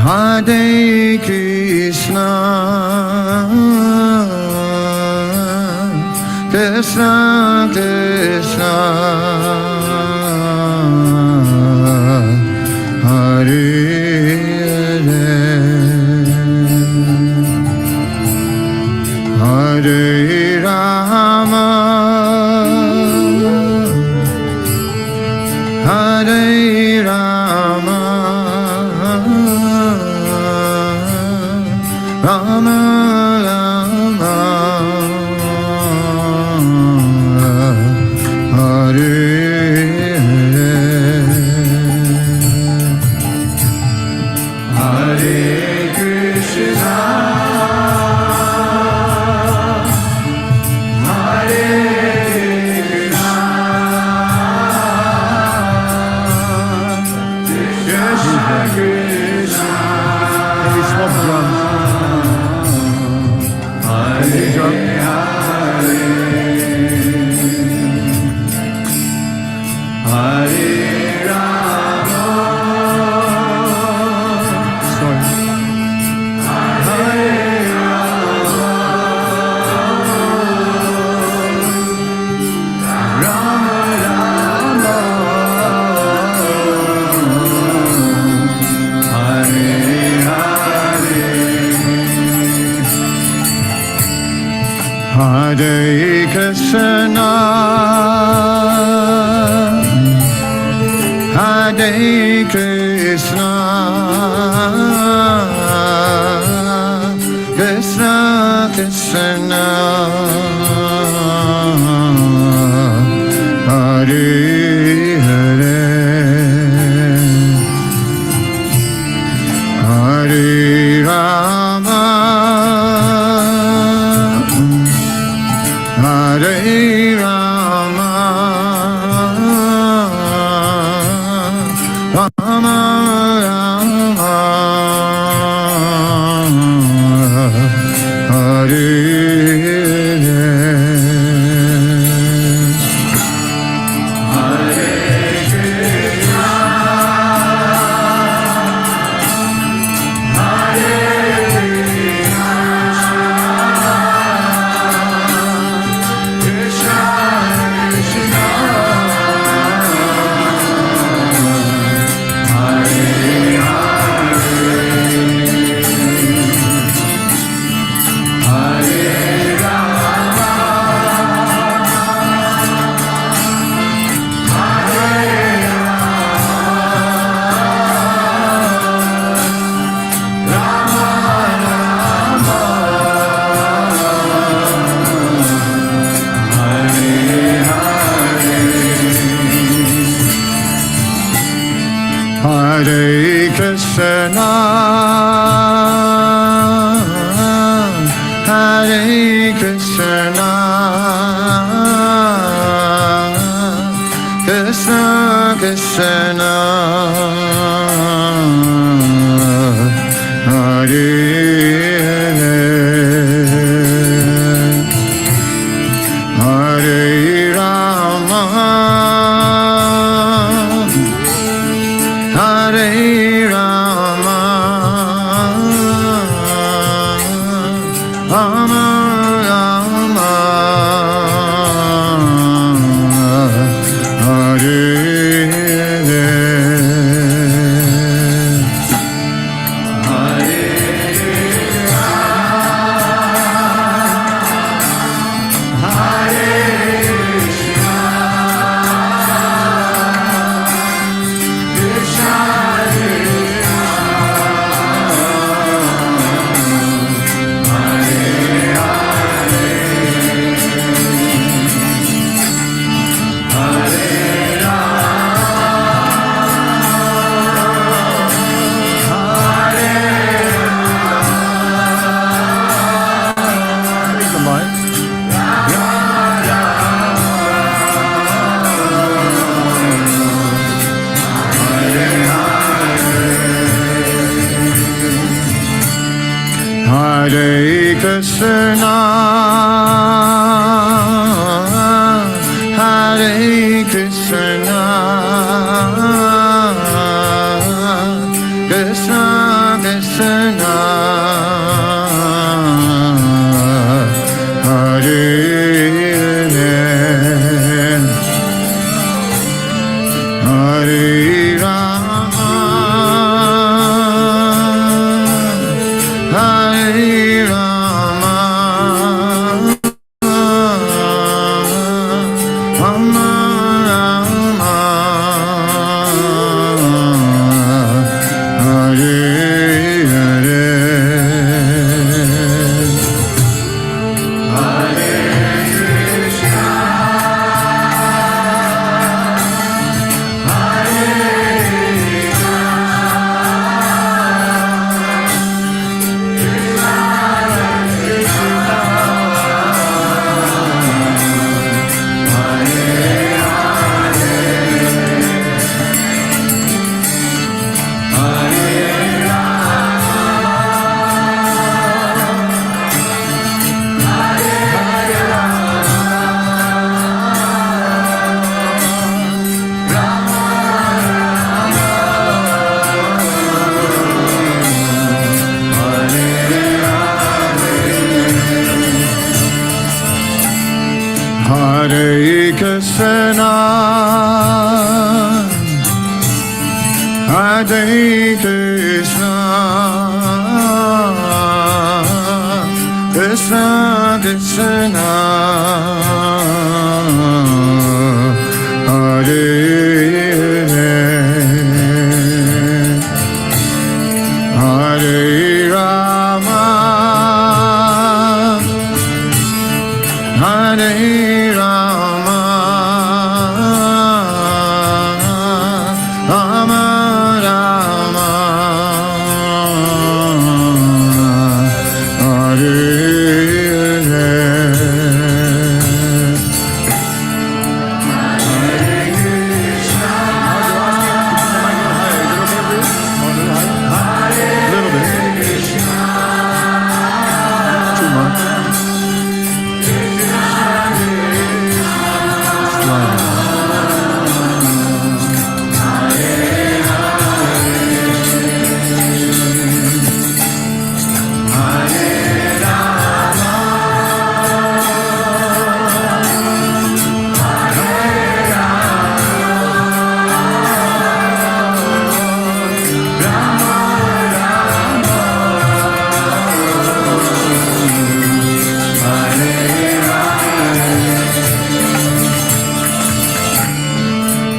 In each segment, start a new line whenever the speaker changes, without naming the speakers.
Hare Krishna, Krishna Krishna, Hare Hare, Hare Rama, Hare Rama, Rama Rama, Hare Hare, Hare Krishna, Hare Krishna, Krishna Krishna, maybe swap drums. Hare Hare, Hare Rama, sorry, Hare Rama, Rama Rama, Hare Hare, Hare Krishna, Hare Krishna, Krishna Krishna, Hare Hare, Hare Rama, Hare Rama, Rama Rama, Hare Hare Krishna, Hare Krishna, Krishna Krishna, Hare Hare, Hare Rama, Hare Rama, Rama Rama, Hare Hare Krishna, Hare Krishna, Krishna Krishna Hare Hare Rama Hare Rama Rama Rama Hare Hare Hare Krishna Hare Krishna Hare Krishna Krishna Krishna Hare Hare Rama Hare Rama Rama Rama Hare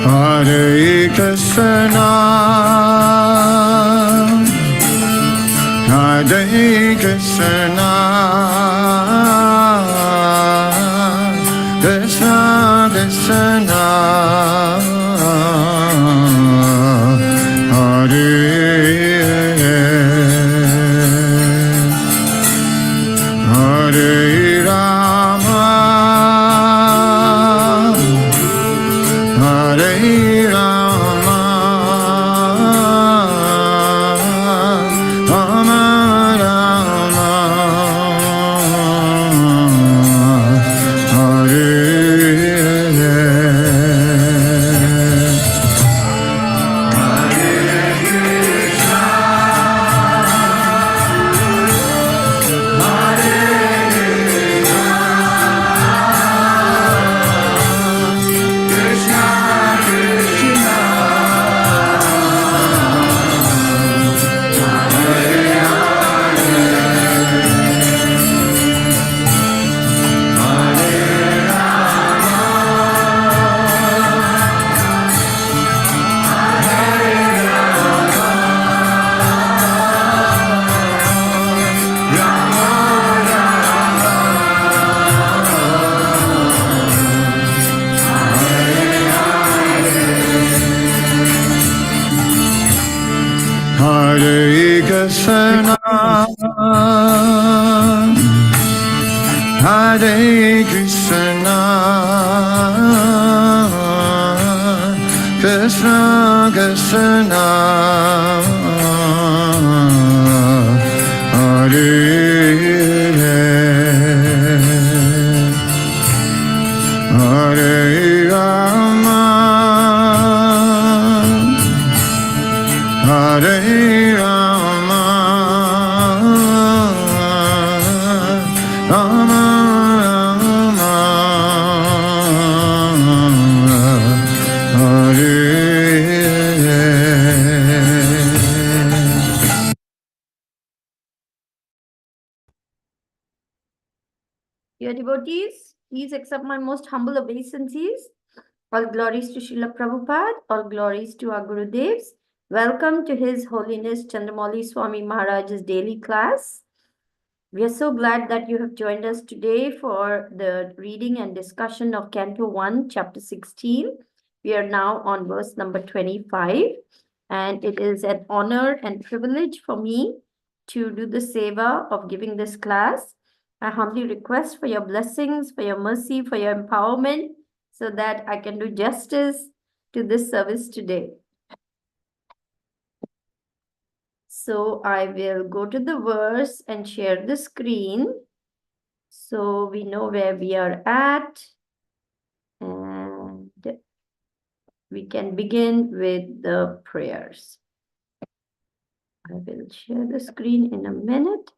Hare Krishna Hare Krishna Krishna Krishna Hare Hare Rama Hare Rama Rama Rama Hare Hare Krishna Hare Krishna Krishna Krishna Hare Hare Rama Hare Rama
Dear devotees, please accept my most humble obeisances. All glories to Srila Prabhupada, all glories to our Gurudevs. Welcome to His Holiness Chandramauli Swami Maharaj's daily class. We are so glad that you have joined us today for the reading and discussion of Canto 1, Chapter 16. We are now on verse number 25, and it is an honor and privilege for me to do the seva of giving this class. I humbly request for your blessings, for your mercy, for your empowerment, so that I can do justice to this service today. So I will go to the verse and share the screen so we know where we are at, and we can begin with the prayers. I will share the screen in a minute.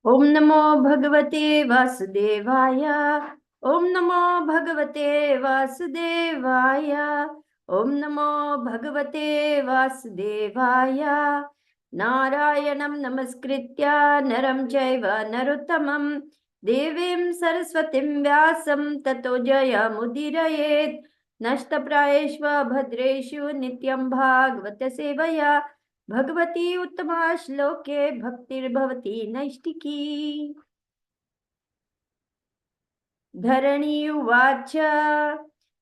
Om Namo Bhagavate Vasudevaya. Om Namo Bhagavate Vasudevaya. Om Namo Bhagavate Vasudevaya. Narayanam Namaskritya Naram Chaiva Naruttamam Devim Saraswatim Vyasam Tato Jaya Mudirayet Nashtaprayeshva Bhadreshu Nityam Bhagavata Sevaya Bhagavati Uttama Shloke Bhaktirbhavati Naishtiki. Dharani Uvacha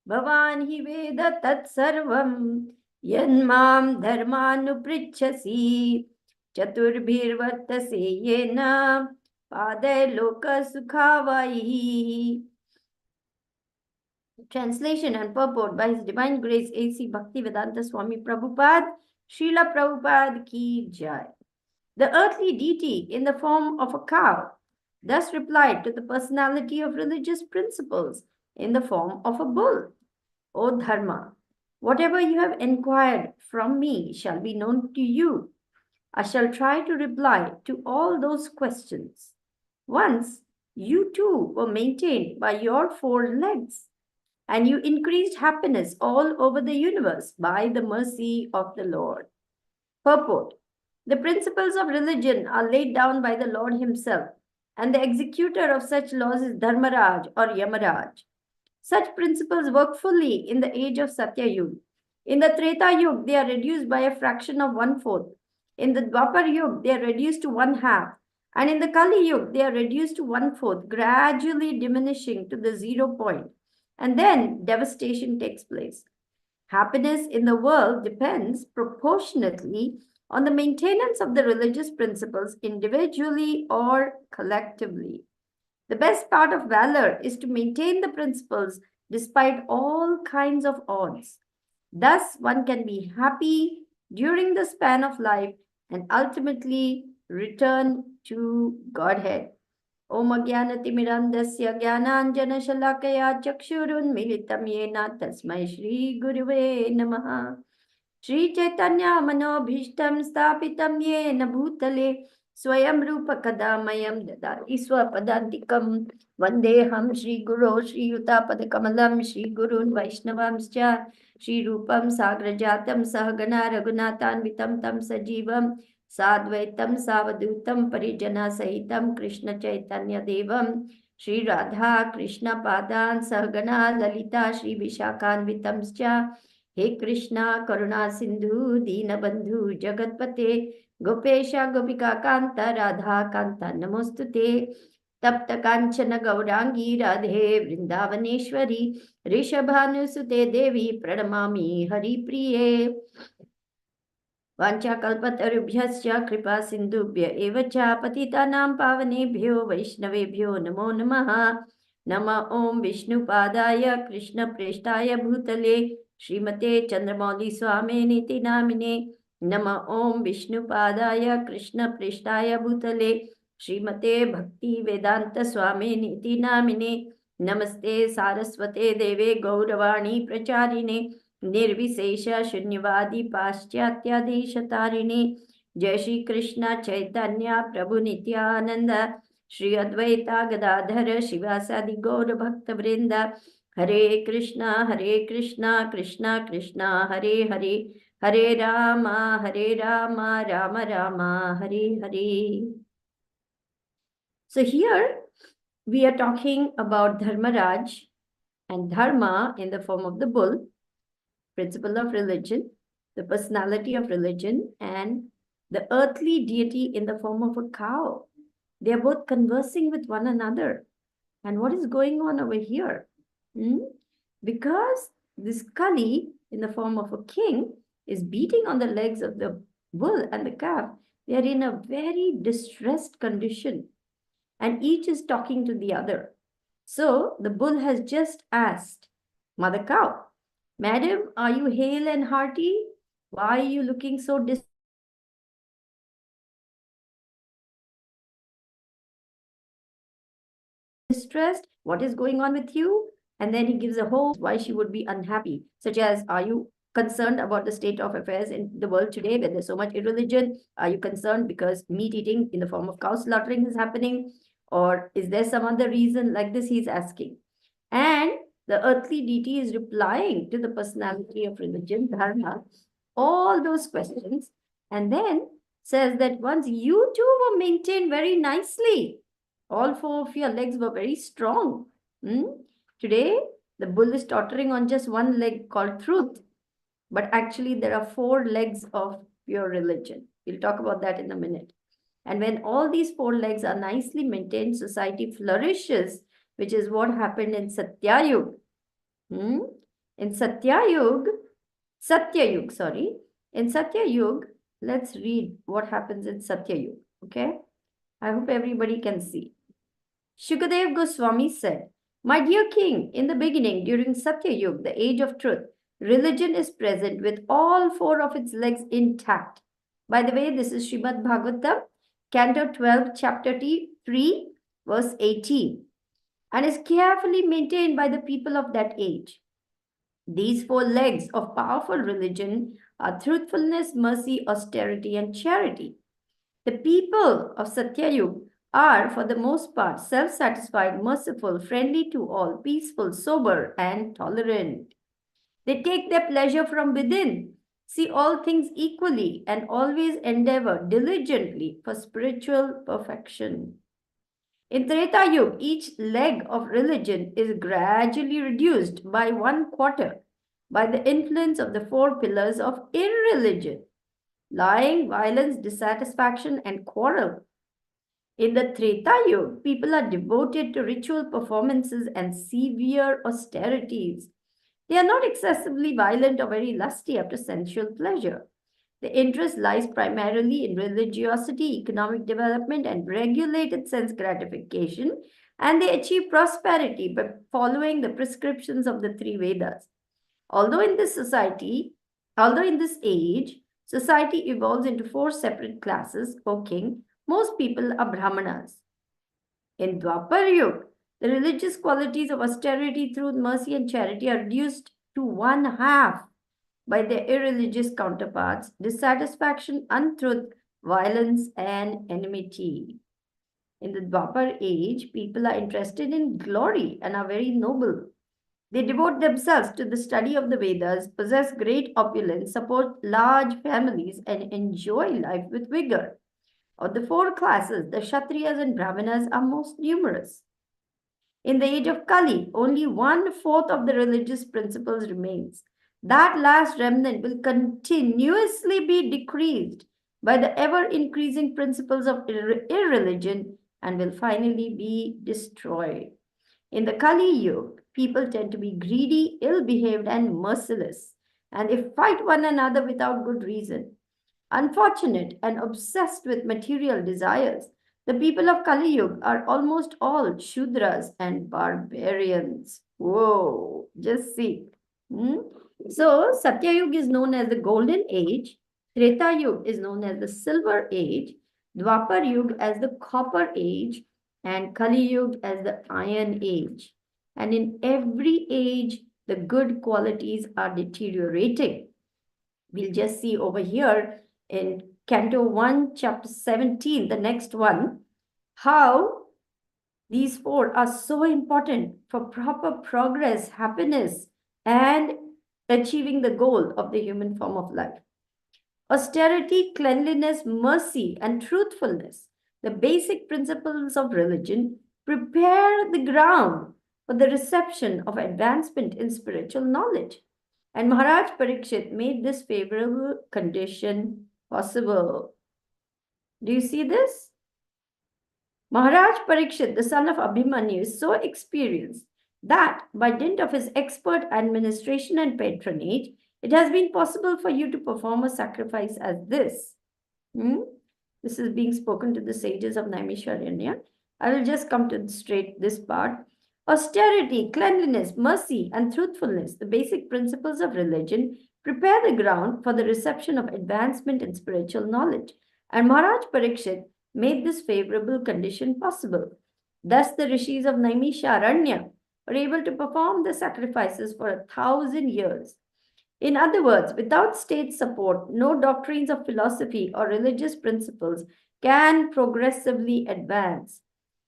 Bhavan hi Veda Tat Sarvam Yanmam Dharmanuprichasi Chaturbhirvartase Yena Paday Loka Sukhavai. Translation and purport by His Divine Grace A.C. Bhaktivedanta Swami Prabhupada, Srila Prabhupada Ki Jai. The earthly deity in the form of a cow thus replied to the personality of religious principles in the form of a bull. O Dharma, whatever you have inquired from me shall be known to you. I shall try to reply to all those questions. Once you too were maintained by your 4 legs, and you increased happiness all over the universe by the mercy of the Lord. Purport. The principles of religion are laid down by the Lord Himself, and the executor of such laws is Dharmaraj or Yamaraj. Such principles work fully in the age of Satya Yuga. In the Treta Yuga, they are reduced by a fraction of 1/4. In the Dwapar Yuga, they are reduced to 1/2. And in the Kali Yuga, they are reduced to 1/4, gradually diminishing to the 0 point. And then devastation takes place. Happiness in the world depends proportionately on the maintenance of the religious principles individually or collectively. The best part of valor is to maintain the principles despite all kinds of odds. Thus, one can be happy during the span of life and ultimately return to Godhead. Om Agyanatimirandasya Gyananjanashalakaya Chakshurunmilitam Yena Tasmai Shri Guruve Namaha. Shri Chaitanya Manobhishtam Stapitam Yena Bhutale Swayam Rupa Kadamayam Dadati Swapadantikam Vandeham Shri Guru Shri Yutapadakamalam Shri Gurun Vaishnavamscha Shri Rupam Sagrajatam Sahagana Raghunathan Tam Sajivam Sadvaitam Savadutam Parijana Sahitam Krishna Chaitanya Devam Shri Radha Krishna Padan Sahagana Lalita Shri Vishakhanvitamscha He Krishna Karuna Sindhu Dinabandhu Jagatpate Gopesha Gopika Kanta Radha Kanta Namostute Tapta Kanchana Gaurangi Radhe Vrindavaneshwari Rishabhanusute Devi Pranamami Hari Priye Vanchakalpatarubhyasya kripa sindhubhya eva cha patitanam pavanebhyo vaishnavebhyo namo namaha. Nama Om Vishnu Padaya Krishna Preshtaya Bhutale Srimate Chandramauli Swami Niti Namine. Nama Om Vishnu Padaya Krishna Preshtaya Bhutale Srimate Bhakti Vedanta Swami Niti Namine. Namaste Saraswate Deve Gauravani Pracharine निर्विशेष शून्यवादी पाश्चात्यादेशतारिणे. जय श्री कृष्ण चैतन्य प्रभु नित्यानंद श्री अद्वैता गदाधर शिवासादि गौर भक्त वृंद. हरे Krishna Krishna Krishna Hare Hare Hare Rama, Rama Rama, Hare Hare. So here we are talking about Dharmaraj and Dharma in the form of the bull, principle of religion, the personality of religion, and the earthly deity in the form of a cow. They are both conversing with one another. And what is going on over here? Because this Kali, in the form of a king, is beating on the legs of the bull and the calf. They are in a very distressed condition, and each is talking to the other. So the bull has just asked Mother Cow, Madam, are you hale and hearty? Why are you looking so distressed? What is going on with you? And then he gives a whole why she would be unhappy, such as, are you concerned about the state of affairs in the world today where there's so much irreligion? Are you concerned because meat eating in the form of cow slaughtering is happening? Or is there some other reason like this he's asking? And the earthly deity is replying to the personality of religion, dharma, all those questions, and then says that once you two were maintained very nicely, all four of your legs were very strong. Today, the bull is tottering on just one leg called truth. But actually, there are four legs of pure religion. We'll talk about that in a minute. And when all these four legs are nicely maintained, society flourishes, which is what happened in Satyayug. In Satyayug, In Satyayug, let's read what happens in Satyayug. Okay? I hope everybody can see. Shukadev Goswami said, My dear king, in the beginning, during Satyayug, the age of truth, religion is present with all four of its legs intact. By the way, this is Srimad Bhagavatam, Canto 12, Chapter 3, verse 18, and is carefully maintained by the people of that age. These four legs of powerful religion are truthfulness, mercy, austerity, and charity. The people of Satyayug are, for the most part, self-satisfied, merciful, friendly to all, peaceful, sober, and tolerant. They take their pleasure from within, see all things equally, and always endeavor diligently for spiritual perfection. In Treta Yuga, each leg of religion is gradually reduced by 1/4 by the influence of the four pillars of irreligion: lying, violence, dissatisfaction, and quarrel. In the Treta Yuga, people are devoted to ritual performances and severe austerities. They are not excessively violent or very lusty after sensual pleasure. The interest lies primarily in religiosity, economic development, and regulated sense gratification, and they achieve prosperity by following the prescriptions of the three Vedas. Although in this age, society evolves into four separate classes, O king, most people are Brahmanas. In Dwapar Yuga, the religious qualities of austerity, truth, mercy, and charity are reduced to 1/2 by their irreligious counterparts: dissatisfaction, untruth, violence, and enmity. In the Dwapar age, people are interested in glory and are very noble. They devote themselves to the study of the Vedas, possess great opulence, support large families, and enjoy life with vigor. Of the four classes, the Kshatriyas and Brahmanas are most numerous. In the age of Kali, only 1/4 of the religious principles remains. That last remnant will continuously be decreased by the ever-increasing principles of irreligion and will finally be destroyed. In the Kali Yuga, people tend to be greedy, ill-behaved, and merciless, and they fight one another without good reason. Unfortunate and obsessed with material desires, the people of Kali Yuga are almost all Shudras and barbarians. Whoa, just see. So, Satya Yuga is known as the Golden Age, Treta Yuga is known as the Silver Age, Dwapar Yuga as the Copper Age, and Kali Yuga as the Iron Age. And in every age, the good qualities are deteriorating. We'll just see over here in Canto 1, Chapter 17, the next one, how these four are so important for proper progress, happiness, and achieving the goal of the human form of life. austerity, cleanliness, mercy, and truthfulness, the basic principles of religion, prepare the ground for the reception of advancement in spiritual knowledge. And Maharaj Parikshit made this favorable condition possible. Do you see this? Maharaj Parikshit, the son of Abhimanyu, is so experienced that by dint of his expert administration and patronage, it has been possible for you to perform a sacrifice as this. This is being spoken to the sages of Naimisharanya. I will just come to straight this part. Austerity, cleanliness, mercy, and truthfulness, the basic principles of religion, prepare the ground for the reception of advancement in spiritual knowledge. And Maharaj Parikshit made this favorable condition possible. Thus, the rishis of Naimisharanya were able to perform the sacrifices for 1,000 years. In other words, without state support, no doctrines of philosophy or religious principles can progressively advance.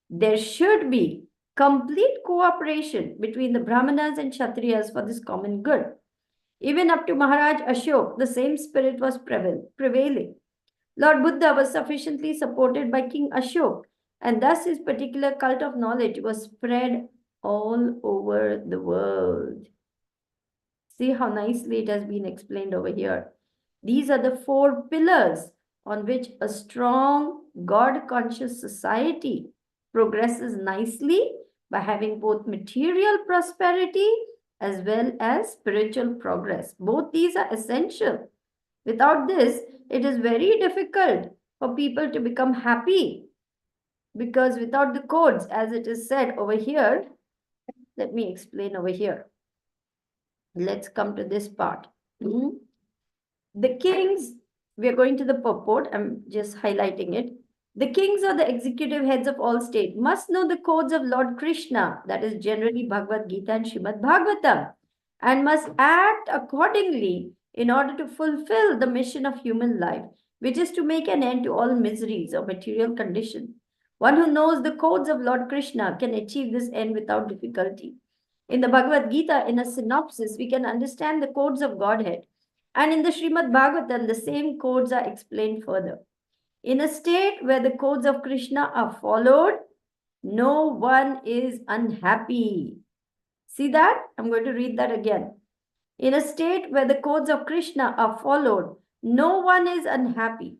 There should be complete cooperation between the Brahmanas and Kshatriyas for this common good. Even up to Maharaj Ashok, the same spirit was prevailing. Lord Buddha was sufficiently supported by King Ashok, and thus his particular cult of knowledge was spread all over the world. See how nicely it has been explained over here. These are the 4 pillars on which a strong, God-conscious society progresses nicely by having both material prosperity as well as spiritual progress. Both these are essential. Without this, it is very difficult for people to become happy, because without the codes, as it is said over here, let me explain over here. Let's come to this part. The kings, we are going to the purport, I'm just highlighting it. The kings or the executive heads of all state must know the codes of Lord Krishna, that is generally Bhagavad Gita and Srimad Bhagavatam, and must act accordingly in order to fulfill the mission of human life, which is to make an end to all miseries of material condition. One who knows the codes of Lord Krishna can achieve this end without difficulty. In the Bhagavad Gita, in a synopsis, we can understand the codes of Godhead. And in the Srimad Bhagavatam, the same codes are explained further. In a state where the codes of Krishna are followed, no one is unhappy. See that? I'm going to read that again. In a state where the codes of Krishna are followed, no one is unhappy.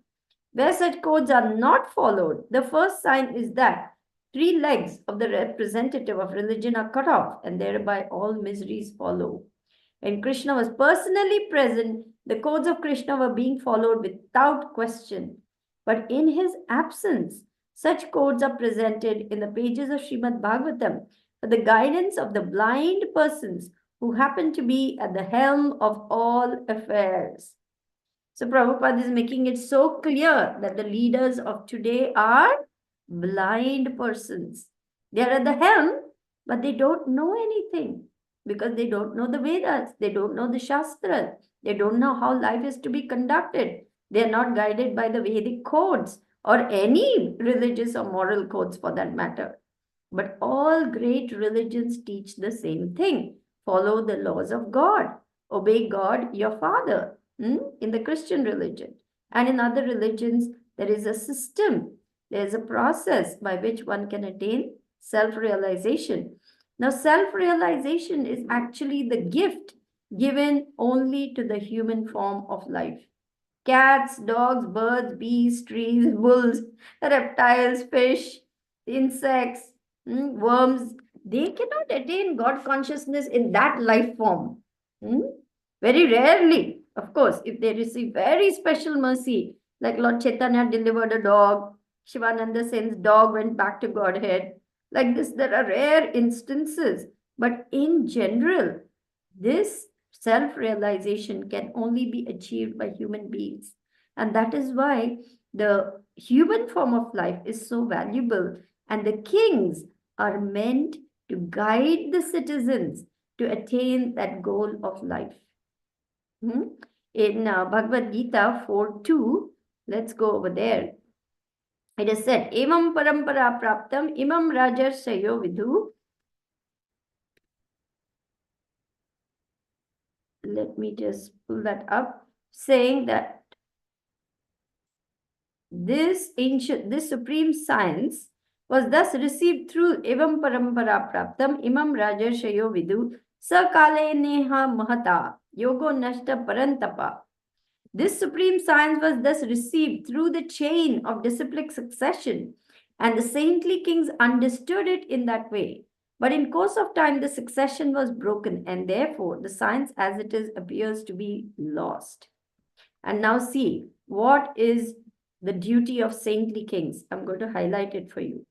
Where such codes are not followed, the first sign is that 3 legs of the representative of religion are cut off, and thereby all miseries follow. When Krishna was personally present, the codes of Krishna were being followed without question. But in his absence, such codes are presented in the pages of Srimad Bhagavatam for the guidance of the blind persons who happen to be at the helm of all affairs. So Prabhupada is making it so clear that the leaders of today are blind persons. They are at the helm, but they don't know anything because they don't know the Vedas, they don't know the Shastras, they don't know how life is to be conducted. They are not guided by the Vedic codes or any religious or moral codes for that matter. But all great religions teach the same thing. Follow the laws of God. Obey God, your Father. In the Christian religion. And in other religions, there is a system. There is a process by which one can attain self-realization. Now, self-realization is actually the gift given only to the human form of life. Cats, dogs, birds, bees, trees, bulls, reptiles, fish, insects, worms, they cannot attain God consciousness in that life form. Very rarely, of course, if they receive very special mercy, like Lord Chaitanya delivered a dog, Shivananda Sen's dog went back to Godhead. Like this, there are rare instances. But in general, this self-realization can only be achieved by human beings. And that is why the human form of life is so valuable. And the kings are meant to guide the citizens to attain that goal of life. In Bhagavad Gita 4:2, let's go over there. It is said, Evam parampara praptam imam rajarsayo vidhu. Let me just pull that up, saying that this supreme science was thus received through evam parampara praptam imam rajarshayo vidu sakale neha mahata yogo nashta parantapa. This supreme science was thus received through the chain of disciplic succession, and the saintly kings understood it in that way. But in course of time, the succession was broken, and therefore the science as it is appears to be lost. And now see, what is the duty of saintly kings? I'm going to highlight it for you.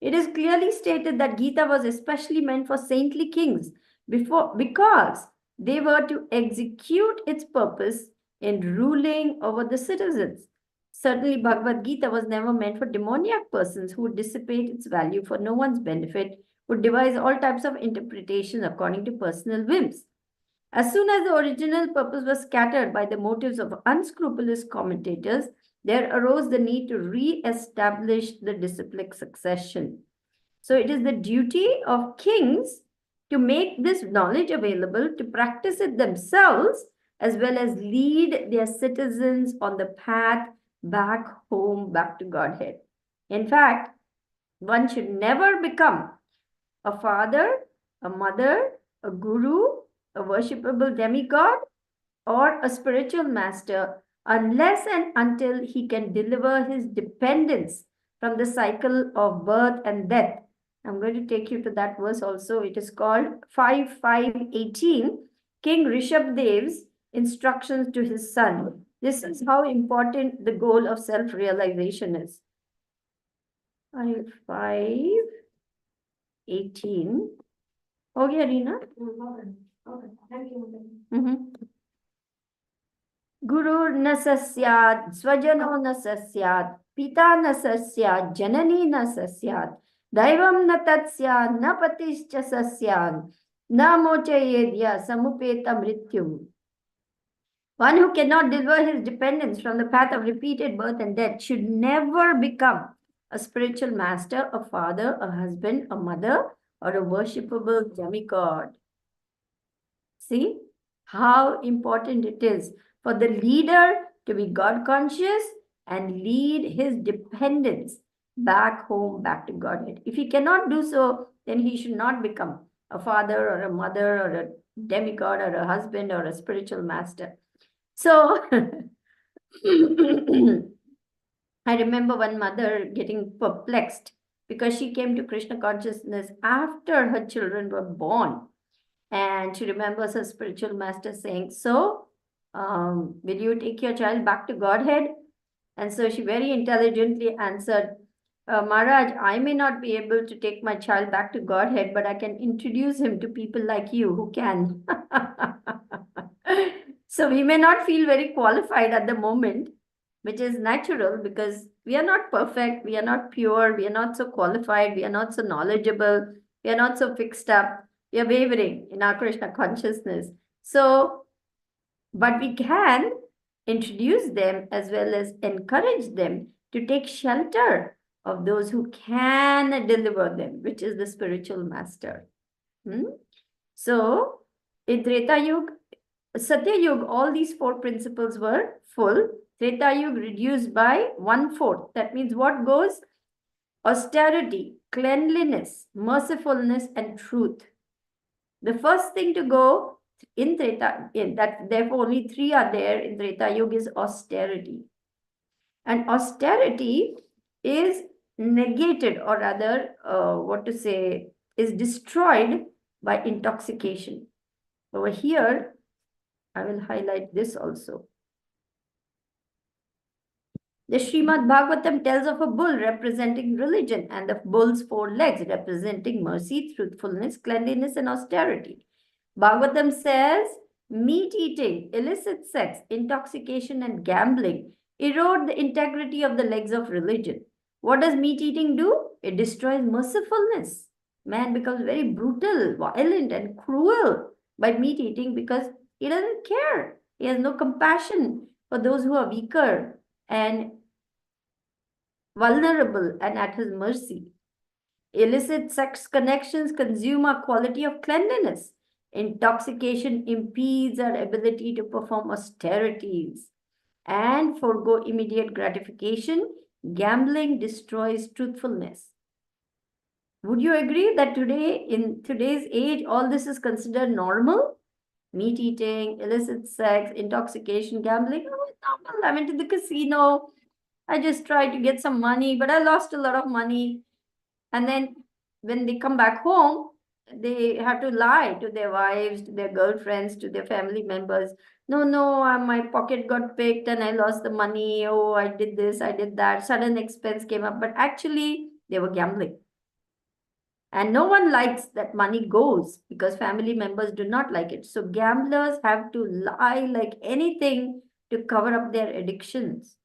It is clearly stated that Gita was especially meant for saintly kings because they were to execute its purpose in ruling over the citizens. Certainly, Bhagavad Gita was never meant for demoniac persons who would dissipate its value for no one's benefit, would devise all types of interpretations according to personal whims. As soon as the original purpose was scattered by the motives of unscrupulous commentators, there arose the need to re-establish the disciplic succession. So it is the duty of kings to make this knowledge available, to practice it themselves, as well as lead their citizens on the path back home, back to Godhead. In fact, one should never become a father, a mother, a guru, a worshipable demigod, or a spiritual master unless and until he can deliver his dependents from the cycle of birth and death. I'm going to take you to that verse also. It is called 5:5:18, King Rishabdev's instructions to his son. This is how important the goal of self-realization is. 5:5:18. Okay, Reena? Okay, thank you. Guru na sasyat, swajano na sasyat, pita na sasyat, janani na sasyat, daivam na tatsya, na patischa sasyan, na mochayedya samupeta mrityum. One who cannot deliver his dependents from the path of repeated birth and death should never become a spiritual master, a father, a husband, a mother, or a worshipable demigod. See how important it is for the leader to be God conscious and lead his dependents back home, back to Godhead. If he cannot do so, then he should not become a father or a mother or a demigod or a husband or a spiritual master. So, I remember one mother getting perplexed because she came to Krishna consciousness after her children were born. And she remembers her spiritual master saying, so, will you take your child back to Godhead? And so she very intelligently answered, Maharaj, I may not be able to take my child back to Godhead, but I can introduce him to people like you who can. So we may not feel very qualified at the moment, which is natural because we are not perfect, we are not pure, we are not so qualified, we are not so knowledgeable, we are not so fixed up, we are wavering in our Krishna consciousness. So, but we can introduce them as well as encourage them to take shelter of those who can deliver them, which is the spiritual master. So, in Treta Yuga, Satya Yuga, all these four principles were full. Treta Yuga reduced by 1/4. That means what goes? Austerity, cleanliness, mercifulness, and truth. The first thing to go in Treta, that therefore only 3 are there in Treta Yuga, is austerity. And austerity is negated, or rather, is destroyed by intoxication. Over here, I will highlight this also. The Srimad Bhagavatam tells of a bull representing religion and the bull's 4 legs representing mercy, truthfulness, cleanliness, and austerity. Bhagavatam says meat eating, illicit sex, intoxication, and gambling erode the integrity of the legs of religion. What does meat eating do? It destroys mercifulness. Man becomes very brutal, violent, and cruel by meat eating because he doesn't care. He has no compassion for those who are weaker and vulnerable and at his mercy. Illicit sex connections consume our quality of cleanliness. Intoxication impedes our ability to perform austerities. and forego immediate gratification, gambling destroys truthfulness. Would you agree that today, in today's age, all this is considered normal? Meat eating, illicit sex, intoxication, gambling. Oh, it's normal. I went to the casino. I just tried to get some money, but I lost a lot of money. And then when they come back home, they have to lie to their wives, to their girlfriends, to their family members. No, no, my pocket got picked and I lost the money. Oh, I did this, I did that. Sudden expense came up, but actually they were gambling. And no one likes that money goes because family members do not like it. So gamblers have to lie like anything to cover up their addictions.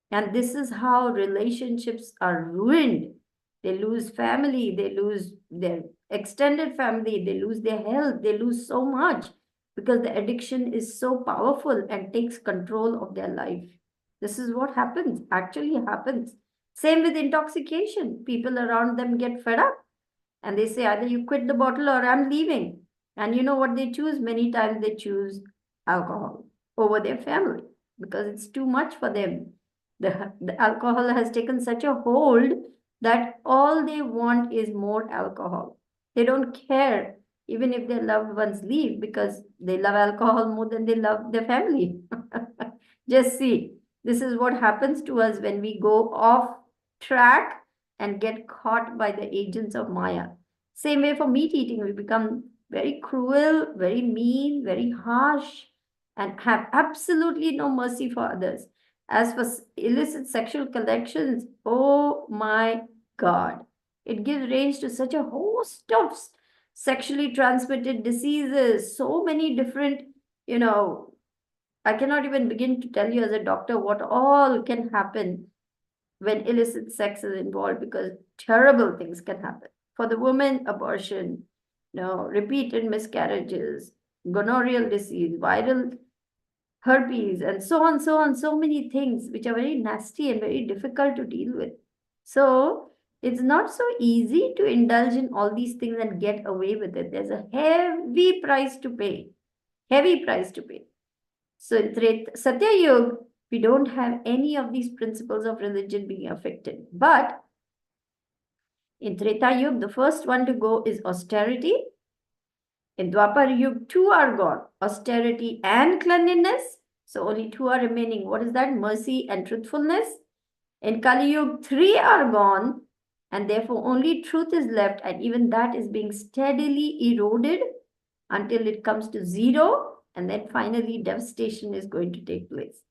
And this is how relationships are ruined. They lose family, they lose their extended family, they lose their health, they lose so much because the addiction is so powerful and takes control of their life. This is what happens, actually happens. Same with intoxication. People around them get fed up and they say either you quit the bottle or I'm leaving. And you know what they choose? Many times they choose alcohol over their family because it's too much for them. The alcohol has taken such a hold that all they want is more alcohol. They don't care even if their loved ones leave because they love alcohol more than they love their family. Just see, this is what happens to us when we go off track and get caught by the agents of Maya. Same way for meat eating, we become very cruel, very mean, very harsh, and have absolutely no mercy for others. As for illicit sexual connections, oh my God, it gives range to such a host of sexually transmitted diseases, so many different, I cannot even begin to tell you as a doctor what all can happen when illicit sex is involved because terrible things can happen. For the woman, abortion, repeated miscarriages, gonorrheal disease, viral herpes, and so on, so on, so many things which are very nasty and very difficult to deal with. So it's not so easy to indulge in all these things and get away with it. There's a heavy price to pay. Heavy price to pay. So in Satya Yuga, we don't have any of these principles of religion being affected. But in Treta Yuga, the first one to go is austerity. In Dwapar Yuga, two are gone, austerity and cleanliness. So only two are remaining. What is that? Mercy and truthfulness. In Kali Yuga, three are gone, and therefore only truth is left, and even that is being steadily eroded until it comes to zero, and then finally devastation is going to take place.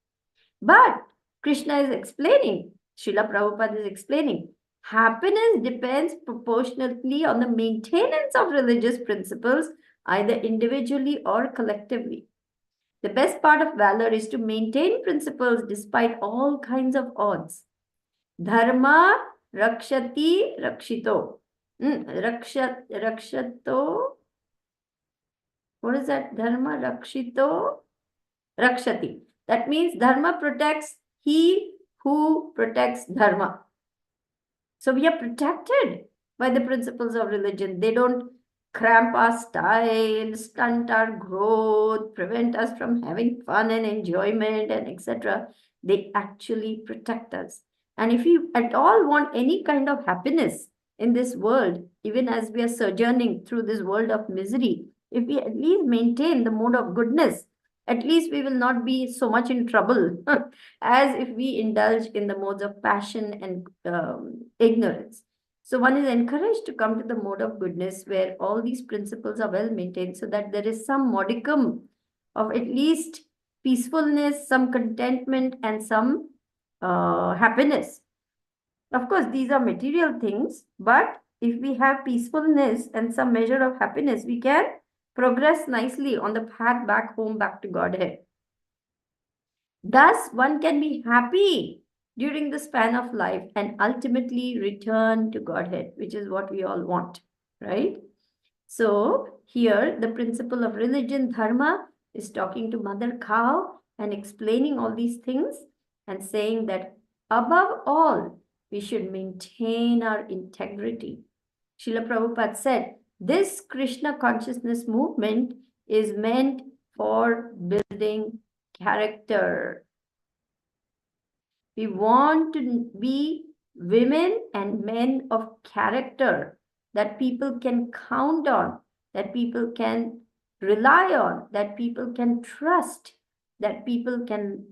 But Krishna is explaining, Srila Prabhupada is explaining, happiness depends proportionately on the maintenance of religious principles, either individually or collectively. The best part of valor is to maintain principles despite all kinds of odds. Dharma rakshati rakshito. Rakshato. What is that? Dharma rakshito rakshati. That means dharma protects he who protects dharma. So we are protected by the principles of religion. They don't cramp our style, stunt our growth, prevent us from having fun and enjoyment and etc. They actually protect us. And if you at all want any kind of happiness in this world, even as we are sojourning through this world of misery, if we at least maintain the mode of goodness, at least we will not be so much in trouble as if we indulge in the modes of passion and ignorance. So one is encouraged to come to the mode of goodness where all these principles are well maintained so that there is some modicum of at least peacefulness, some contentment, and some happiness. Of course, these are material things, but if we have peacefulness and some measure of happiness, we can progress nicely on the path back home, back to Godhead. Thus, one can be happy during the span of life and ultimately return to Godhead, which is what we all want, right? So, here the principle of religion, dharma, is talking to Mother Cow and explaining all these things and saying that above all, we should maintain our integrity. Srila Prabhupada said, this Krishna consciousness movement is meant for building character. We want to be women and men of character that people can count on, that people can rely on, that people can trust, that people can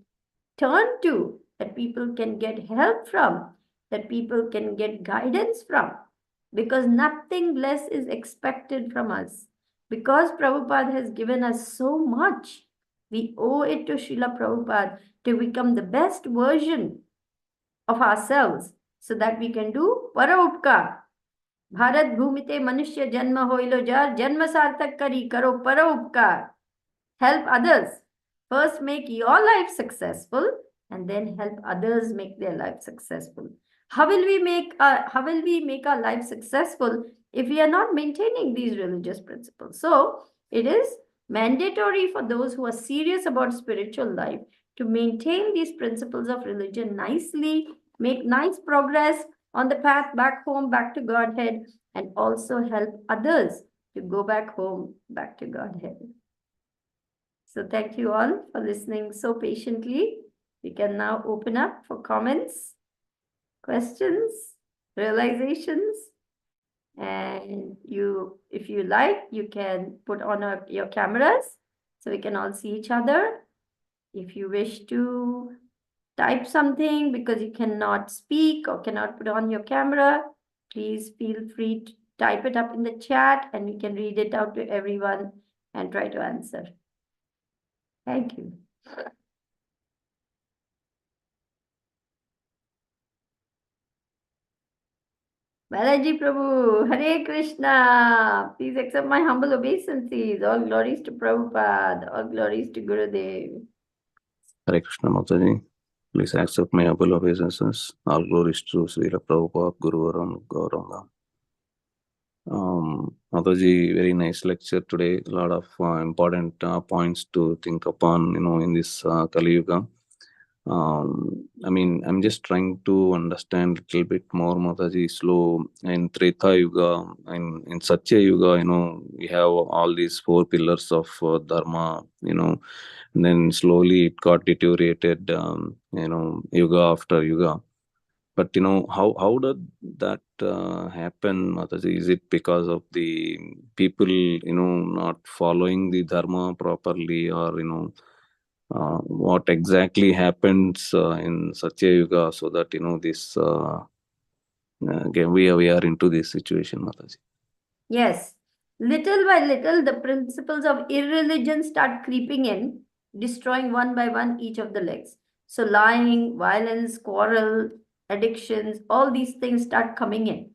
turn to, that people can get help from, that people can get guidance from, because nothing less is expected from us. Because Prabhupada has given us so much, we owe it to Srila Prabhupada to become the best version of ourselves so that we can do para Bharat bhumite manushya janma hoilo jar, janma sartak kari karo para Help others. First make your life successful and then help others make their life successful. How will we make our life successful if we are not maintaining these religious principles? So it is mandatory for those who are serious about spiritual life to maintain these principles of religion nicely, make nice progress on the path back home, back to Godhead, and also help others to go back home, back to Godhead. So thank you all for listening so patiently. We can now open up for comments, questions, realizations. And if you like, you can put on your cameras so we can all see each other. If you wish to type something because you cannot speak or cannot put on your camera, please feel free to type it up in the chat and we can read it out to everyone and try to answer. Thank you. Balaji Prabhu, Hare Krishna. Please accept my humble obeisances. All glories to Prabhupada. All glories to Gurudev.
Hare Krishna Mataji. Please accept my humble obeisances. All glories to Srila Prabhupada, Guru Varam, Gauranga. Mataji, very nice lecture today. A lot of important points to think upon, in this Kali Yuga. I'm just trying to understand a little bit more, Mataji, slow. In Treta Yuga, in Satya Yuga, we have all these 4 pillars of Dharma, and then slowly it got deteriorated, Yuga after Yuga. But, how did that happen, Mataji? Is it because of the people, not following the Dharma properly, or, what exactly happens in Satya Yuga so that, this, again, we are into this situation, Mataji?
Yes. Little by little, the principles of irreligion start creeping in, destroying one by one each of the legs. So lying, violence, quarrel, addictions, all these things start coming in.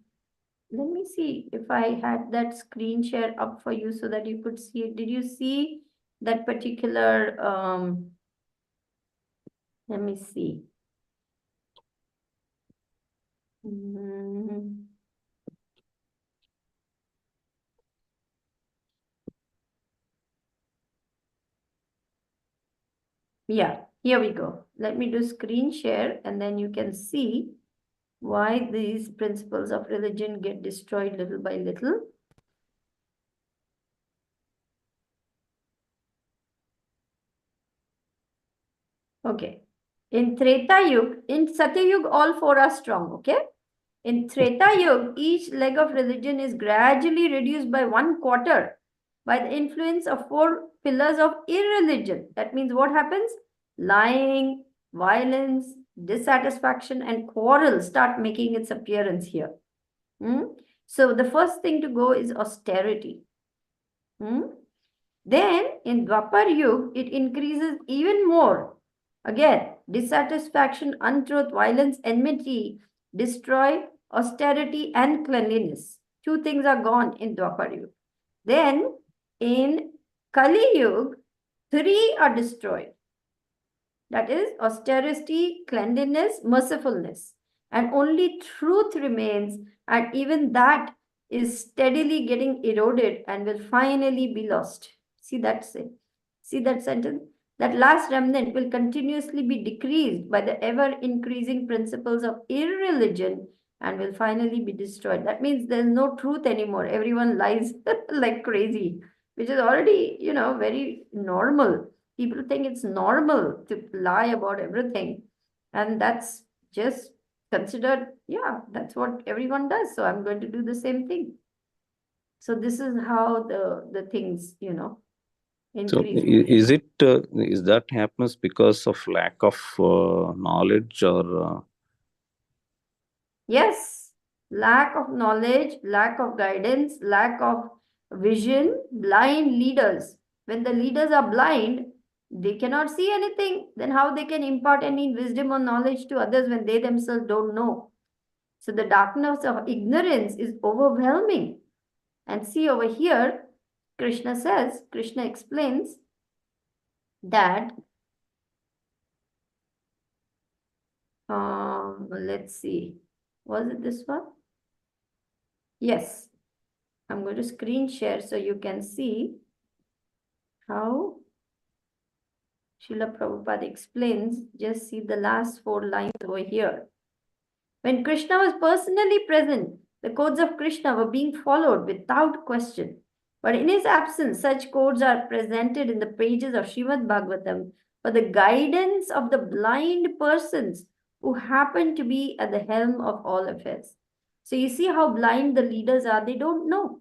Let me see if I had that screen share up for you so that you could see it. Did you see that particular, let me see. Yeah, here we go. Let me do screen share and then you can see why these principles of religion get destroyed little by little. Okay. In Treta Yuga, in Satya Yuga, all 4 are strong, okay? In Treta Yuga, each leg of religion is gradually reduced by 1/4 by the influence of 4 pillars of irreligion. That means what happens? Lying, violence, dissatisfaction, and quarrel start making its appearance here. So the first thing to go is austerity. Then in Dwapar Yuga, it increases even more. Again, dissatisfaction, untruth, violence, enmity destroy austerity and cleanliness. 2 things are gone in Dwapar Yuga. Then in Kali Yuga, 3 are destroyed. That is austerity, cleanliness, mercifulness. And only truth remains, and even that is steadily getting eroded and will finally be lost. See that sentence? That last remnant will continuously be decreased by the ever-increasing principles of irreligion and will finally be destroyed. That means there's no truth anymore. Everyone lies like crazy, which is already, very normal. People think it's normal to lie about everything. And that's just considered, yeah, that's what everyone does. So I'm going to do the same thing. So this is how the things,
So
increase.
is that happens because of lack of knowledge or
Yes, lack of knowledge, lack of guidance, lack of vision, blind leaders. When the leaders are blind, they cannot see anything. Then how they can impart any wisdom or knowledge to others when they themselves don't know? So the darkness of ignorance is overwhelming. And see over here, Krishna explains that, let's see, was it this one? Yes, I'm going to screen share so you can see how Srila Prabhupada explains. Just see the last 4 lines over here. When Krishna was personally present, the codes of Krishna were being followed without question. But in his absence, such codes are presented in the pages of Srimad Bhagavatam for the guidance of the blind persons who happen to be at the helm of all affairs. So you see how blind the leaders are. They don't know.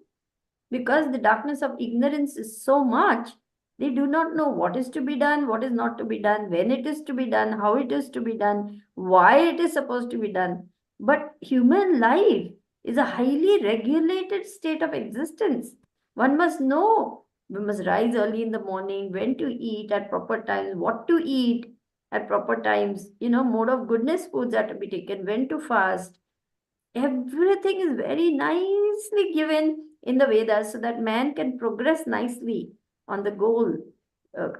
Because the darkness of ignorance is so much, they do not know what is to be done, what is not to be done, when it is to be done, how it is to be done, why it is supposed to be done. But human life is a highly regulated state of existence. One must know. We must rise early in the morning, when to eat at proper times, what to eat at proper times, mode of goodness foods are to be taken, when to fast. Everything is very nicely given in the Vedas so that man can progress nicely on the goal,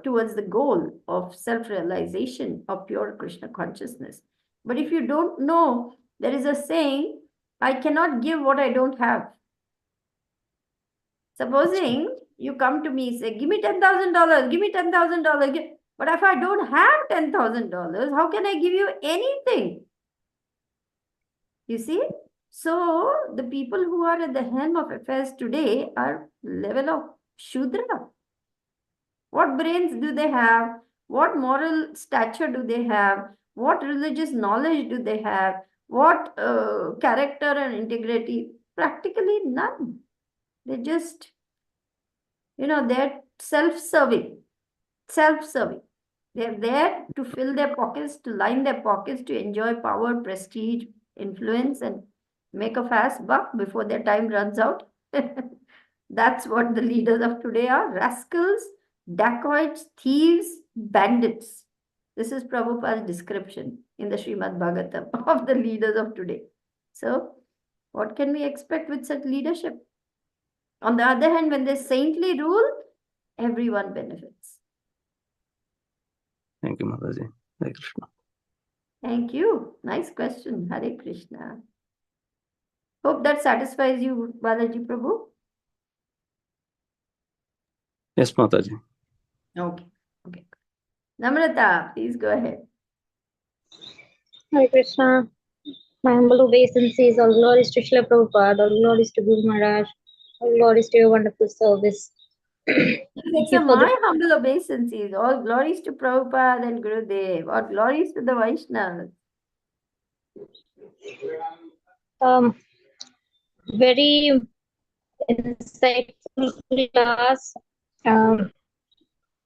towards the goal of self-realization of pure Krishna consciousness. But if you don't know, there is a saying, I cannot give what I don't have. Supposing you come to me, say, give me $10,000, give me $10,000. But if I don't have $10,000, how can I give you anything? You see? So the people who are at the helm of affairs today are level of Shudra. What brains do they have? What moral stature do they have? What religious knowledge do they have? What character and integrity? Practically none. They just, they're self-serving. Self-serving. They're there to fill their pockets, to line their pockets, to enjoy power, prestige, influence, and make a fast buck before their time runs out. That's what the leaders of today are: rascals, dacoits, thieves, bandits. This is Prabhupada's description in the Srimad Bhagavatam of the leaders of today. So, what can we expect with such leadership? On the other hand, when they saintly rule, everyone benefits.
Thank you, Mataji. Hare Krishna.
Thank you. Nice question. Hare Krishna. Hope that satisfies you, Balaji Prabhu.
Yes, Mataji.
Okay. Okay. Namrata, please go ahead.
Hare Krishna. My humble obeisances, all glories to Srila Prabhupada, all glories to Guru Maharaj, all glories to your wonderful service. Thank you for
My humble obeisances. All glories to Prabhupada and Gurudev. All glories to the Vaishnavas.
very insightful class.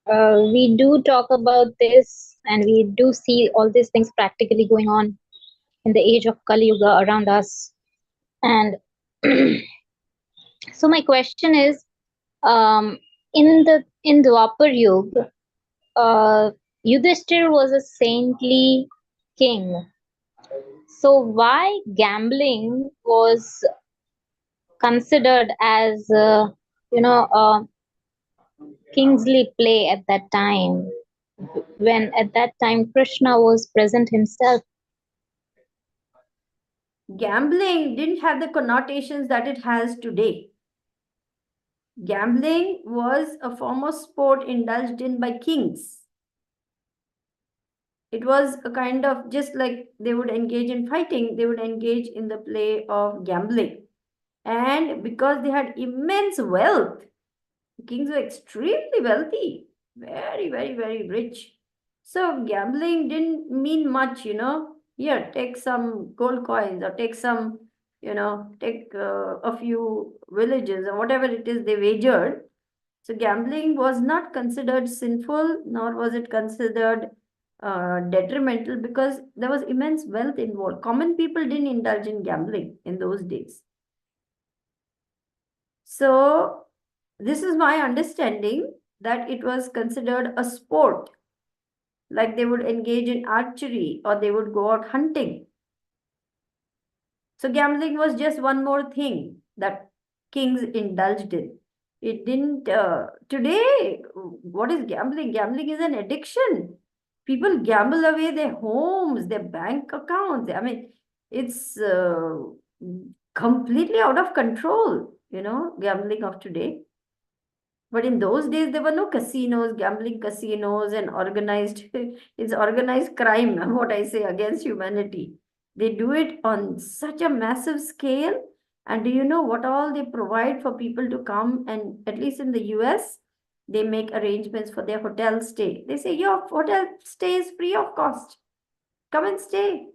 We do talk about this and we do see all these things practically going on in the age of Kali Yuga around us. And so my question is, in Dwapar Yuga, Yudhishthir was a saintly king. So why gambling was considered as kingly play at that time, when at that time Krishna was present himself?
Gambling didn't have the connotations that it has today. Gambling was a form of sport indulged in by kings. It was a kind of, just like they would engage in fighting, they would engage in the play of gambling. And because they had immense wealth, the kings were extremely wealthy, very, very, very rich. So gambling didn't mean much, Here, take some gold coins or take some, take a few villages or whatever it is they wagered. So gambling was not considered sinful, nor was it considered detrimental, because there was immense wealth involved. Common people didn't indulge in gambling in those days. So this is my understanding, that it was considered a sport, like they would engage in archery or they would go out hunting. So gambling was just one more thing that kings indulged in. It didn't, today, what is gambling? Gambling is an addiction. People gamble away their homes, their bank accounts. I mean, it's completely out of control, gambling of today. But in those days, there were no casinos, gambling casinos, and organized, it's organized crime, what I say, against humanity. They do it on such a massive scale. And do you know what all they provide for people to come? And at least in the US, they make arrangements for their hotel stay. They say, your hotel stay is free of cost. Come and stay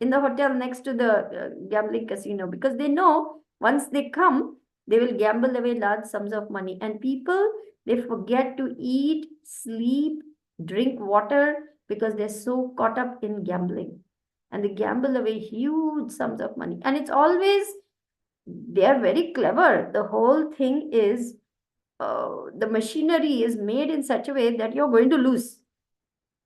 in the hotel next to the gambling casino, because they know once they come, they will gamble away large sums of money. And people, they forget to eat, sleep, drink water, because they're so caught up in gambling. And they gamble away huge sums of money. And it's always, they are very clever. The whole thing is, the machinery is made in such a way that you're going to lose.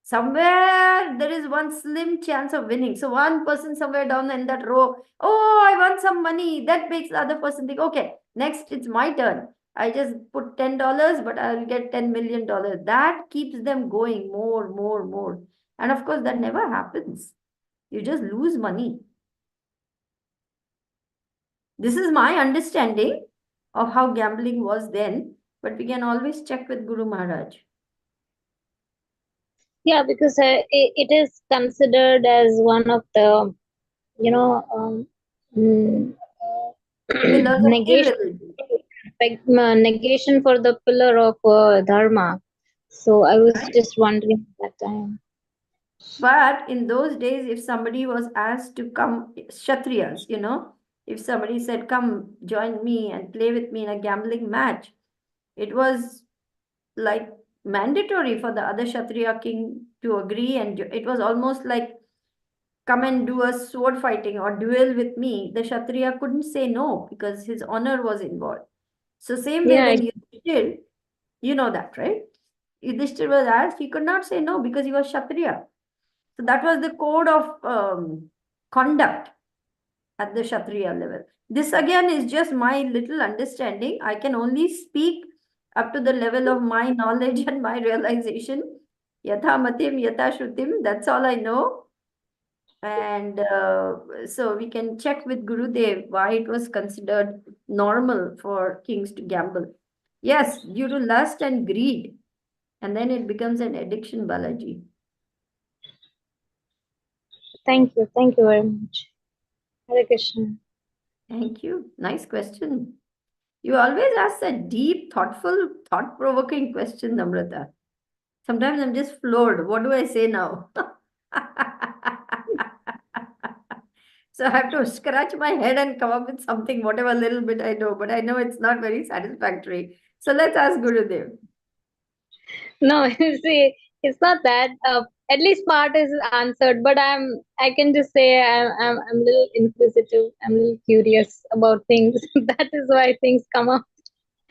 Somewhere there is one slim chance of winning. So one person somewhere down in that row, oh, I won some money. That makes the other person think, okay, next it's my turn. I just put $10, but I'll get $10 million. That keeps them going more, more, more. And of course, that never happens. You just lose money. This is my understanding of how gambling was then, but we can always check with Guru Maharaj.
Yeah, because it is considered as one of the,
Pillars of
negation,
irreligion.
negation for the pillar of dharma. So I was just wondering at that time.
But in those days, if somebody was asked to come, Kshatriyas, if somebody said, come join me and play with me in a gambling match, it was like mandatory for the other Kshatriya king to agree. And it was almost like, come and do a sword fighting or duel with me. The Kshatriya couldn't say no because his honor was involved. So same way
Yeah,
when Yudhishthir, you know that, right? Yudhishthir was asked, he could not say no because he was Kshatriya. So that was the code of conduct at the Kshatriya level. This again is just my little understanding. I can only speak up to the level of my knowledge and my realization. Yatha matim, yatha shrutim, that's all I know. And so we can check with Gurudev why it was considered normal for kings to gamble. Yes, due to lust and greed. And then it becomes an addiction, Balaji.
thank you very much. Hare Krishna.
Thank you. Nice question. You always ask a deep, thoughtful, thought-provoking question, Namrata. Sometimes I'm just floored. What do I say now? So I have to scratch my head and come up with something, whatever little bit I know, but I know it's not very satisfactory. So let's ask Gurudev.
No, see, it's not that. At least part is answered, but I can just say I'm a little inquisitive. I'm a little curious about things. That is why things come up.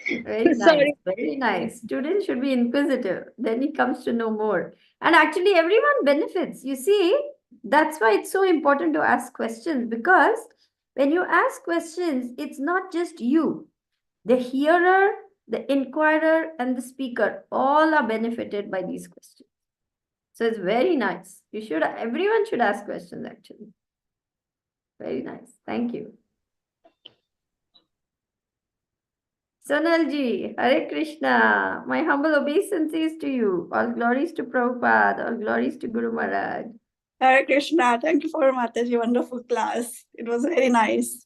Very nice,
Sorry.
very nice. Students should be inquisitive. Then he comes to know more. And actually, everyone benefits. You see, that's why it's so important to ask questions, because when you ask questions, it's not just you. The hearer, the inquirer, and the speaker all are benefited by these questions. So it's very nice. Everyone should ask questions, actually. Very nice. Thank you. Sonalji, Hare Krishna. My humble obeisances to you. All glories to Prabhupada. All glories to Guru Maharaj.
Hare Krishna. Thank you for Mataji. Wonderful class. It was very nice.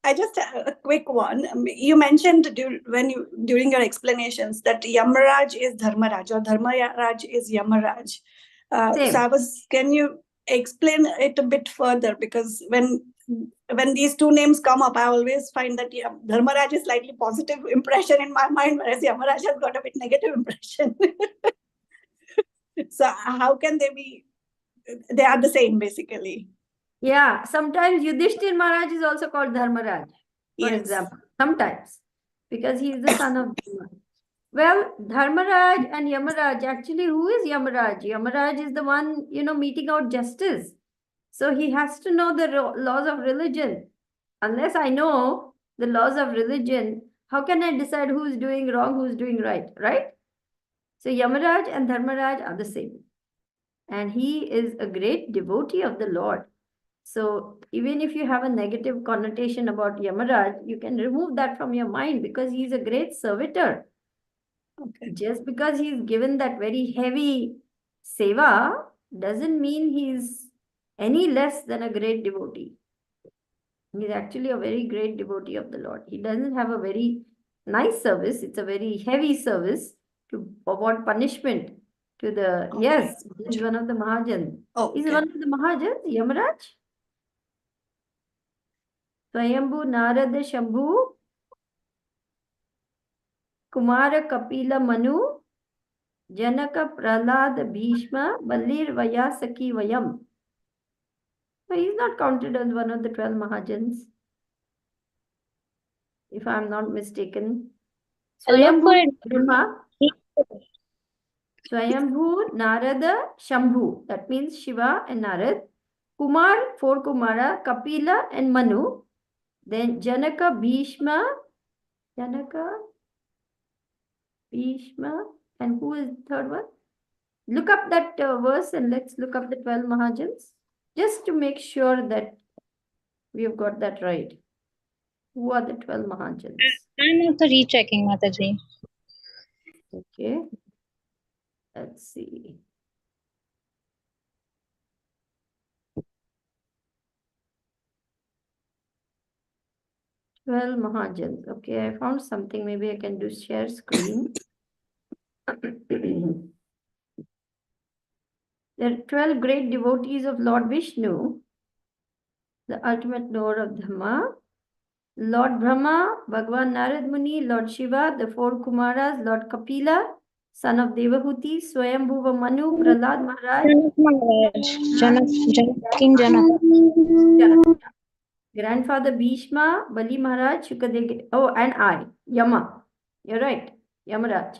I just a quick one. You mentioned during your explanations that Yamaraj is Dharmaraj or Dharmaraj is Yamaraj.
Same.
Can you explain it a bit further? Because when these two names come up, I always find that Dharmaraj is slightly positive impression in my mind, whereas Yamaraj has got a bit negative impression. So how can they be? They are the same, basically.
Yeah, sometimes Yudhishthir Maharaj is also called Dharmaraj, for
Yes.
example. Sometimes, because he is the son of Dharma. Well, Dharmaraj and Yamaraj, actually, who is Yamaraj? Yamaraj is the one, meting out justice. So he has to know the laws of religion. Unless I know the laws of religion, how can I decide who is doing wrong, who is doing right, right? So Yamaraj and Dharmaraj are the same. And he is a great devotee of the Lord. So even if you have a negative connotation about Yamaraj, you can remove that from your mind because he is a great servitor.
Okay.
Just because he is given that very heavy seva doesn't mean he is any less than a great devotee. He is actually a very great devotee of the Lord. He doesn't have a very nice service. It's a very heavy service to avoid punishment to the,
Okay.
yes, he's one of the Mahajans.
Oh,
He's
okay.
one of the Mahajans, Yamaraj. Swayambhu Narada Shambhu Kumara Kapila Manu Janaka Prahlad Bhishma Balir Vayasaki Vayam. So he's not counted as one of the 12 Mahajans, if I'm not mistaken. Swayambhu Brahma, Swayambhu Narada Shambhu, that means Shiva and Narad. Kumar, 4 Kumara, Kapila and Manu. Then Janaka Bhishma, and who is the third one? Look up that verse and let's look up the 12 Mahajans just to make sure that we have got that right. Who are the 12 Mahajans?
I'm also rechecking, Mataji.
Okay. Let's see. Well, Mahajans. Okay, I found something. Maybe I can do share screen. There are 12 great devotees of Lord Vishnu, the ultimate knower of Dhamma. Lord Brahma, Bhagwan Narad Muni, Lord Shiva, the 4 Kumaras, Lord Kapila, son of Devahuti, Swayambhuva Manu, Prahlad Maharaj,
King Janak.
grandfather Bhishma, Bali Maharaj, Shukadev, and I, Yama. You're right, Yamaraj.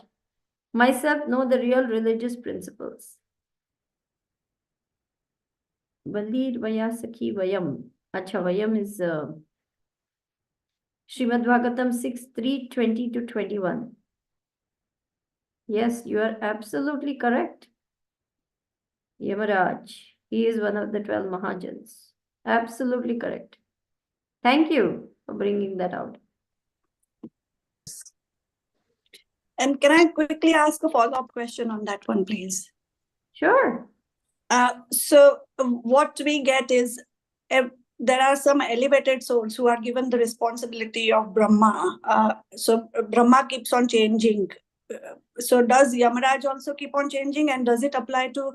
Myself know the real religious principles. Balir Vayasaki Vayam. Acha, Vayam is Srimad Bhagavatam 6:3, 20 to 21. Yes, you are absolutely correct. Yamaraj. He is one of the 12 Mahajans. Absolutely correct. Thank you for bringing that out.
And can I quickly ask a follow-up question on that one, please?
Sure.
So what we get is there are some elevated souls who are given the responsibility of Brahma. So Brahma keeps on changing. So does Yamaraj also keep on changing, and does it apply to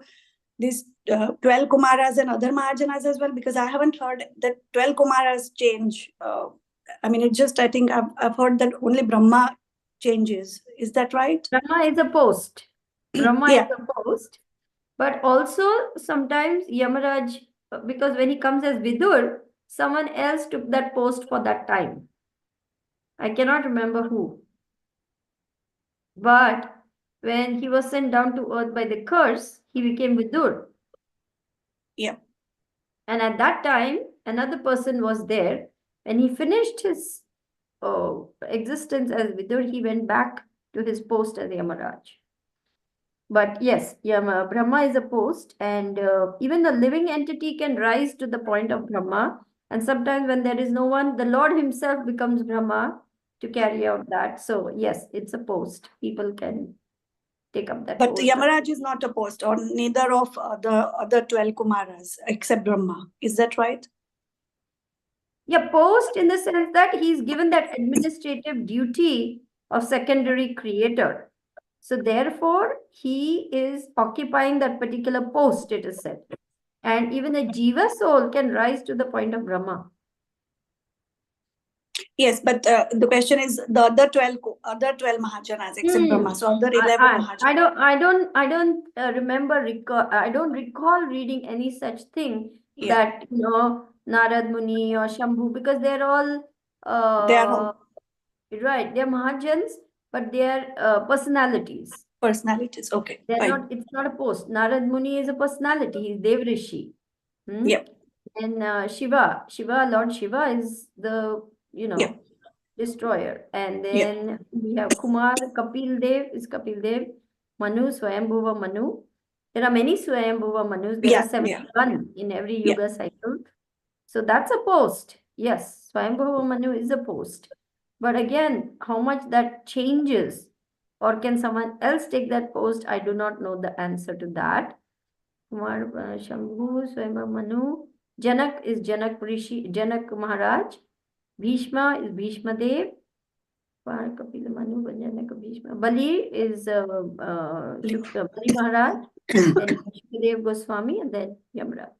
these 12 Kumaras and other Mahajanas as well? Because I haven't heard that 12 Kumaras change. I mean, it's just, I think I've heard that only Brahma changes. Is that right?
Brahma is a post. Brahma
Yeah.
is a post. But also sometimes Yamaraj, because when he comes as Vidur, someone else took that post for that time. I cannot remember who. But when he was sent down to earth by the curse, he became Vidur.
Yeah.
And at that time, another person was there. When he finished his existence as Vidur, he went back to his post as Yamaraj. But yes, Brahma is a post, and even the living entity can rise to the point of Brahma. And sometimes when there is no one, the Lord himself becomes Brahma to carry out that. So yes, it's a post. People can take up that
But
post.
Yamaraj is not a post, or neither of the other 12 Kumaras except Brahma. Is that right?
Yeah, post in the sense that he's given that administrative duty of secondary creator. So therefore, he is occupying that particular post, it is said. And even a Jiva soul can rise to the point of Brahma.
Yes, but the question is the other 12 Mahajanas except Brahma. So other 11 Mahajanas.
I don't I don't recall reading any such thing
Yeah.
that, Narad Muni or Shambhu, because they're all,
They are all
right, they're Mahajans, but they're personalities.
personalities. Okay,
They're
fine.
not, it's not a post. Narad Muni is a personality, he's Dev Rishi.
Yep.
And Lord Shiva is the,
Yep.
destroyer. And
Yeah.
then we have Kumar, Kapil Dev, Manu, Swayambhuva Manu. There are many Swayambhuva Manus. There
Yeah,
are 71 in every
Yeah.
Yuga cycle. So that's a post. Yes, Swayambhuva Manu is a post. But again, how much that changes, or can someone else take that post? I do not know the answer to that. Kumar, Shambhu, Swayambhuva Manu. Janak is Janak Rishi, Janak Maharaj. Bhishma is Bhishma Dev. Kapila Manu, Janak Bhishma. Bali is Bali Maharaj. Then Dev Goswami, and then Yamraj.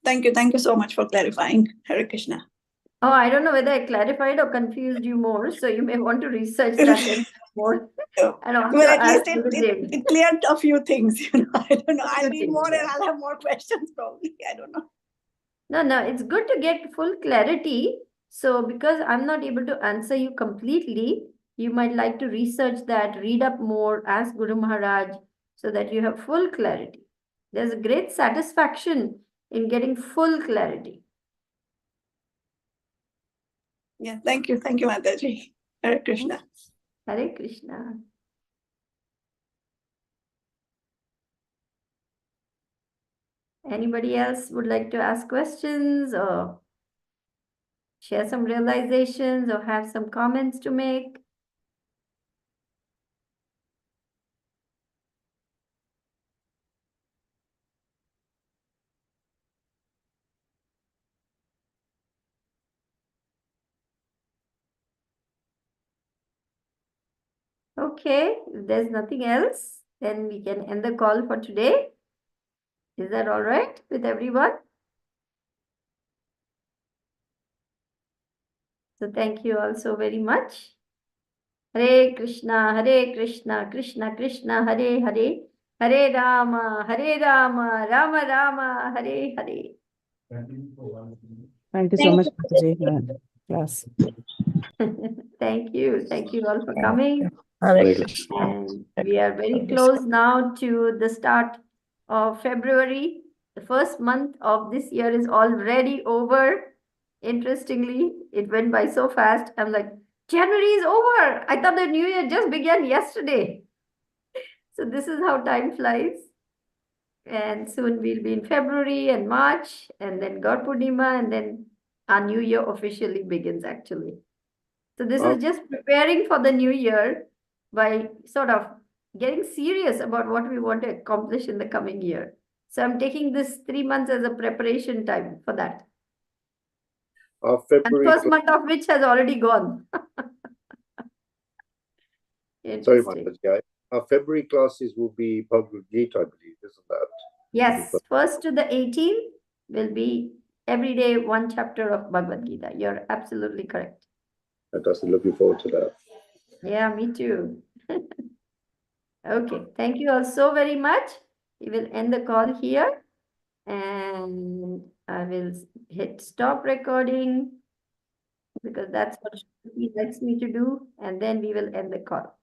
Thank you so much for clarifying. Hare Krishna.
Oh, I don't know whether I clarified or confused you more, so you may want to research that more. And also
Well, at
ask
least
Gurudev.
it cleared a few things. I don't know.
A
I'll
few
read
things,
more
yeah.
and I'll have more questions probably. I don't know.
No, it's good to get full clarity. So because I'm not able to answer you completely, you might like to research that, read up more, ask Guru Maharaj, so that you have full clarity. There's a great satisfaction in getting full clarity.
Yeah, thank you, Mataji. Hare Krishna.
Hare Krishna. Anybody else would like to ask questions or share some realizations or have some comments to make? Okay, if there's nothing else, then we can end the call for today. Is that all right with everyone? So thank you all so very much. Hare Krishna, Krishna Krishna, Hare Hare, Hare Rama, Rama Rama, Hare Hare.
Thank you so much, Mataji. Class.
Thank you all for coming.
Hare Krishna.
And we are very close now to the start of February. The first month of this year is already over. Interestingly, it went by so fast. I'm like, January is over. I thought the new year just began yesterday. So this is how time flies. And soon we'll be in February and March, and then God Purnima, and then our new year officially begins actually. So this is just preparing for the new year by sort of getting serious about what we want to accomplish in the coming year. So I'm taking this 3 months as a preparation time for that. And
February.
first month of which has already gone.
Sorry,
Interesting.
Mataji. Our February classes will be Bhagavad Gita, I believe, isn't that?
Yes, 1st to the 18th will be every day one chapter of Bhagavad Gita. You're absolutely correct.
Fantastic. Looking forward to that.
Yeah, me too. Okay, thank you all so very much. We will end the call here, and I will hit stop recording because that's what he likes me to do, and then we will end the call.